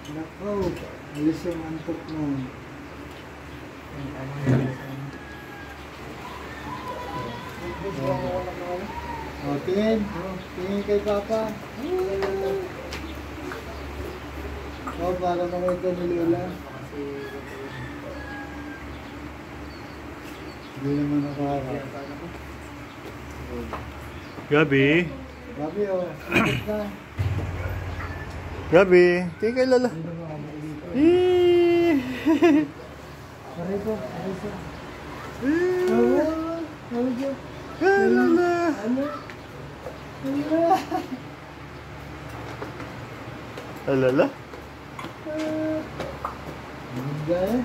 Nako, alis yung antok mo. O, tingin. Tingin kay Papa. O, para makita ni Lola. Hindi naman nakaka. Gabi. Gabi, o. Ikot na. Gabi. Tingin kay Lola. Hindi naman ako dito. Aray po, aray po. Aray po. Lola. Ano? Lola. Ganda eh.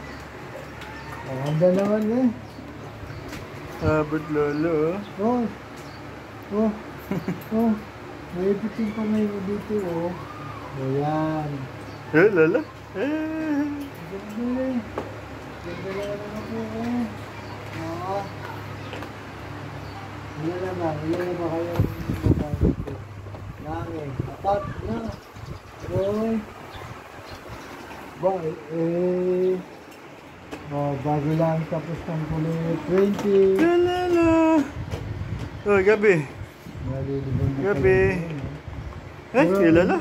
Ang ganda naman eh. Abot Lolo. Oh. Oh. Oh. May ipitin pa may dito oh. Ayan. Lola. Ganda eh. Ganda naman ako eh. Oo. Ilan na ba? Ilan na ba kayo magkakit ko? Langin. Apat na. Oy. Ba eh. Oh, bago lang tapos ng kulit. 20. Lola. Oh, Gabi. Nalilibang na Gabi. kayo. Kay Lola.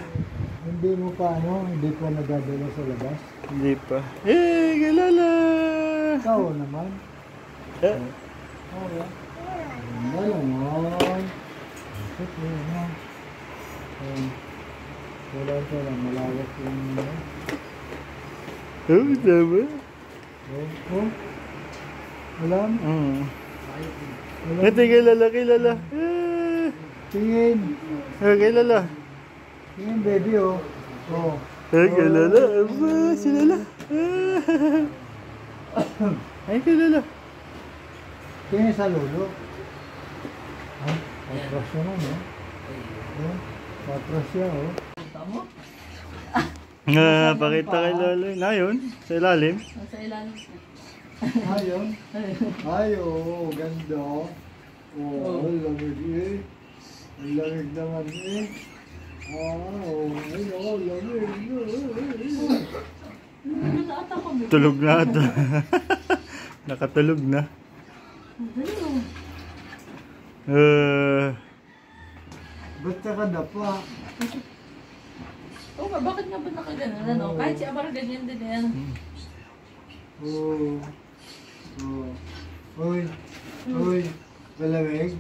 Hindi mo pa ano? Hindi pa nagadala sa labas? Hindi pa. Kay Lola. Ikaw naman. Oh, yeah. Malungon. Ito na. Wala ito lang. Malawak yung Oh, tama. Oh. Alam? Ito kay Lola, kay Lola. Tingin. Kay Lola. Tingin baby oh. Oh. Kay Lola. Aba, si Lola. Ay, kay Lola. Tingin sa lolo. Ay, patras siya na no? Patras siya oh. Pakita kay Lola. Na yun, sa ilalim. Sa ilalim. Ayun. Ay, oh, ganda. Oh, ang lamig eh. Ang lamig naman eh. Ay, oh, lamig. Tulog na ito. Nakatulog na. Basta ka na pa. Oo nga, bakit nga ba nakaganon? Ano? Kahit si Amara ganyan din yan. Oh. Oh. Uy. Uy. Malamig.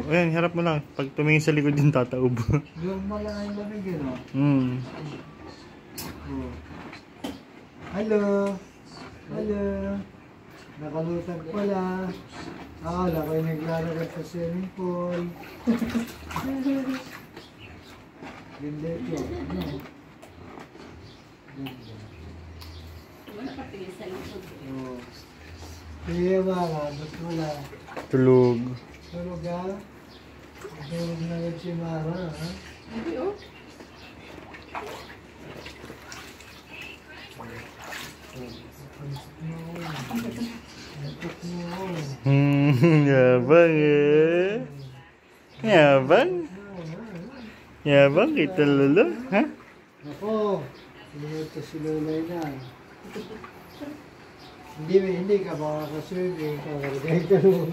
Ayan, harap mo lang. Pag tumingin sa likod din tataob. Yung malamig lamig yun oh. Oh. Hello. Hello. Nakalutag pala. Akala ko yung naglalagay sa swimming pool. Ganda ito. Ano? Ganda. Wala ka tingin sa likod. Oo. Kaya mga, ba't wala? Tulog. Tulog ha? Tulog na rin si Mara ha? Hindi oh. Yabang eh. Yabang. Yabang kita Lolo. Ha? Ako, sinuto si Lulay na. Hindi ka makakaswimming, kakaragay ka nun.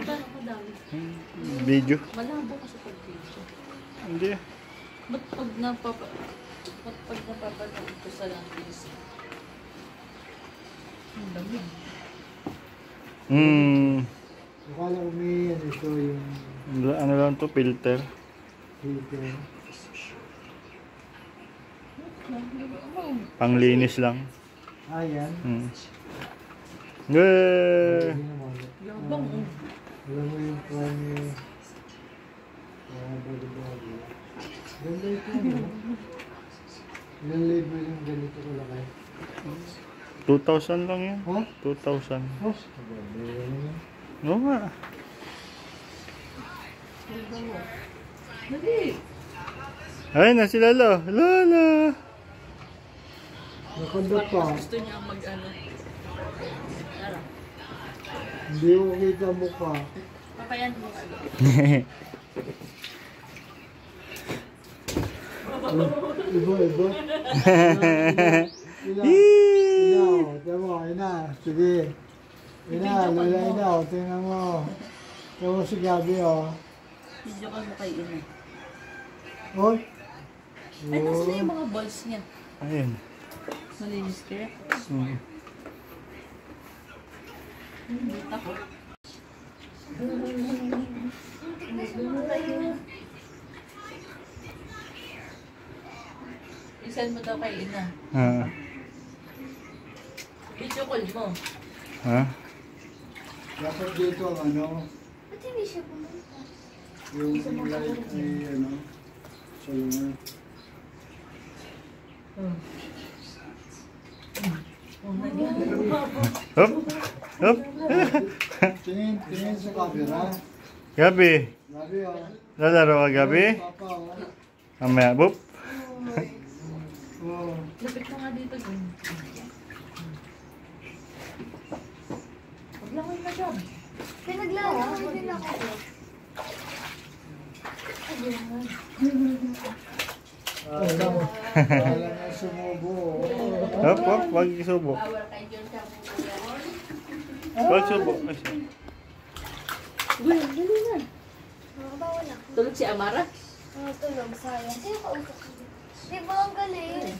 Ako daw. Video. Malabo ka sa pag-video. Hindi. Ba't pag napapanood ko sa langis? Ang lamig. Akala ko may ano ito yung Ano lang to, filter. filter. Panglinis lang. Yan. Yeah. Hindi naman. Labang oh. Alam mo yung prime bago-bago. Ganda ito no? Ilang label yung ganito kalaki? 2,000 lang yan. Ha? 2,000. Oh, maganda yun. Oo nga. Dali. Ayun na si Lolo. Lolo. Nakanda pa. Gusto niya mag-ano. Tara. Hindi mo kita mukha. Papayan mo. Ibo. Inaw. Tama, ina. Sige. Ina, Lola Inaw. Tingnan mo. Tingnan mo si Gabi, oh. Video ka mo kay ina. Oy. Ay, nasa na yung mga balls niya. Ayun. Malinis kaya. Hindi ako. Isan mo daw kay ina. Video call mo. Ha? Dapat dito ang ano, Ba't hindi siya pumunta? yung light ay ano, salungan. Hop. Hop. Tingin sa camera. Gabi. Gabi, oh. Lalaro ka gabi? Papa, oh. Mamaya, bup. Oh. Lapit mo nga dito dun. Huwag lang kayo na dyan. Pinaglalaro din ako. Wala na sumubo. Hop, hop. Huwag isubo. Huwag subo. Uy, dali na. Nakabawal ako. Tulog si Amara? Tulog, sayang. Sino kausap ko? Di ba ang galing?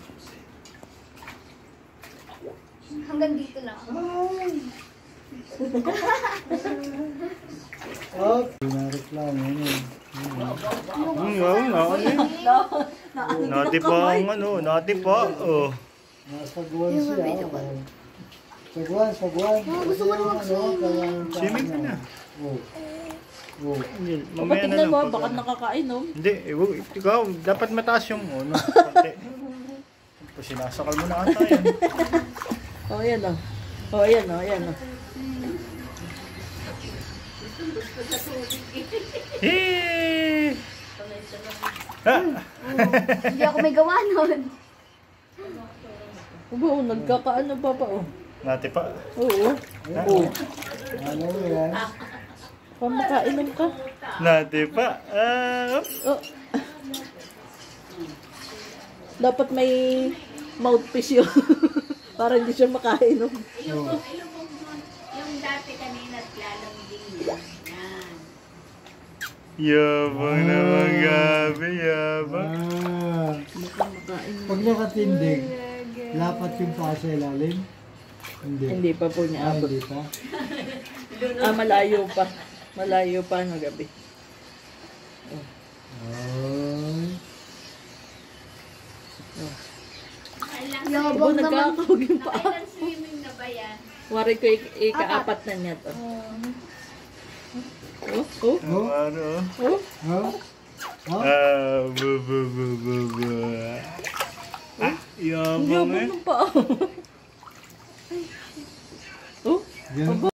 Hanggang dito lang. Oh, pinareklamo yun. Oo nga. Nati pa ang ano. Nati pa. Oh. Nasaguan siya. Saguan. Gusto ko naman Swimming ka na. Oh. Oh. Mamaya na Kapatid na lang. mo, pag- baka nakakainom. Hindi, ikaw, dapat mataas yung ano. Pati. Sinasakal mo na ata yan. Oh, ayan o. Oh, ayan o, ayan o. Hee! Ha? Hindi ako may gawa nun. Ubo, nagkakaano pa pa o. Nati pa. Oo. Oo. Ano mo yan? Pamakainom ka. Nati pa. Oh. Dapat may mouthpiece yun. Para hindi siya makainom. Oh. Yung dati kanina lalambing yan. Yabang naman gabi, yabang. Makainom. Pag nakatindig, lapat yung paa sa ilalim? Hindi. Hindi pa po niya abot. Hindi pa? Malayo pa. Malayo pa ng gabi. Ay. Ubo, Yabang naman. nagkakahog yung paa. Nakailan swimming na ba yan? Wari ko ikaapat na niya to. Oh, oh, Ano? oh. Oh? Oh? Bu. Yabang Yabang eh. ng paa. Oh, Ganun